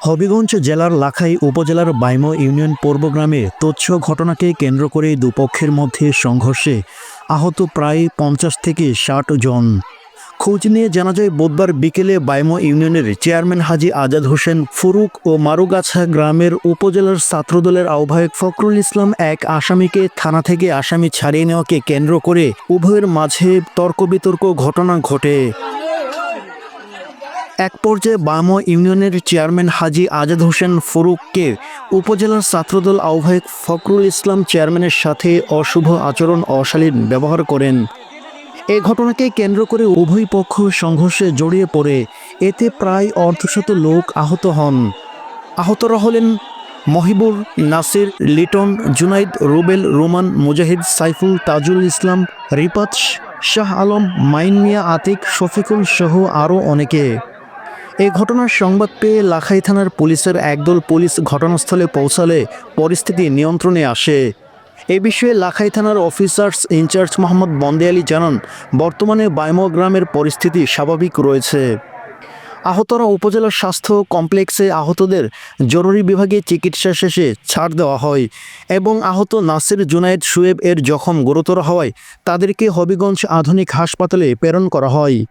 হবিগঞ্জ জেলার লাখাই উপজেলার বাইমো ইউনিয়ন পূর্ব গ্রামে তুচ্ছ ঘটনাকে কেন্দ্র করে দুপক্ষের মধ্যে সংঘর্ষে আহত প্রায় ৫০ থেকে ৬০ জন। খোঁজ নিয়ে জানা যায়, বুধবার বিকেলে বাইমো ইউনিয়নের চেয়ারম্যান হাজী আজাদ হোসেন ফুরুক ও মারুগাছা গ্রামের উপজেলার ছাত্রদলের আহ্বায়ক ফখরুল ইসলাম এক আসামিকে থানা থেকে আসামি ছাড়িয়ে নেওয়াকে কেন্দ্র করে উভয়ের মাঝে তর্ক-বিতর্ক ঘটনা ঘটে। এক পর্যায়ে বাইমো ইউনিয়নের চেয়ারম্যান হাজী আজাদ হোসেন ফুরুককে উপজেলার ছাত্রদল আহ্বায়ক ফখরুল ইসলাম চেয়ারম্যানের সাথে অশুভ আচরণ অশালীন ব্যবহার করেন। এ ঘটনাকে কেন্দ্র করে উভয় পক্ষ সংঘর্ষে জড়িয়ে পড়ে এতে প্রায় অর্ধশত লোক আহত হন। আহতরা হলেন মহিবুর, নাসির, লিটন, জুনাইদ, রুবেল, রোমান, মুজাহিদ, সাইফুল, তাজুল ইসলাম, রিপাত, শাহ আলম, মাইন মিয়া, আতিক, শফিকুল সহ আরও অনেকে। এই ঘটনার সংবাদ পেয়ে লাখাই থানার পুলিশের একদল পুলিশ ঘটনাস্থলে পৌঁছালে পরিস্থিতি নিয়ন্ত্রণে আসে। এ বিষয়ে লাখাই থানার অফিসার্স ইনচার্জ মোহাম্মদ বন্দে আলী জানান, বর্তমানে বাইমো গ্রামের পরিস্থিতি স্বাভাবিক রয়েছে। আহতরা উপজেলা স্বাস্থ্য কমপ্লেক্সে আহতদের জরুরি বিভাগে চিকিৎসা শেষে ছাড় দেওয়া হয় এবং আহত নাসির, জুনায়েদ, শুয়েব এর জখম গুরুতর হওয়ায় তাদেরকে হবিগঞ্জ আধুনিক হাসপাতালে প্রেরণ করা হয়।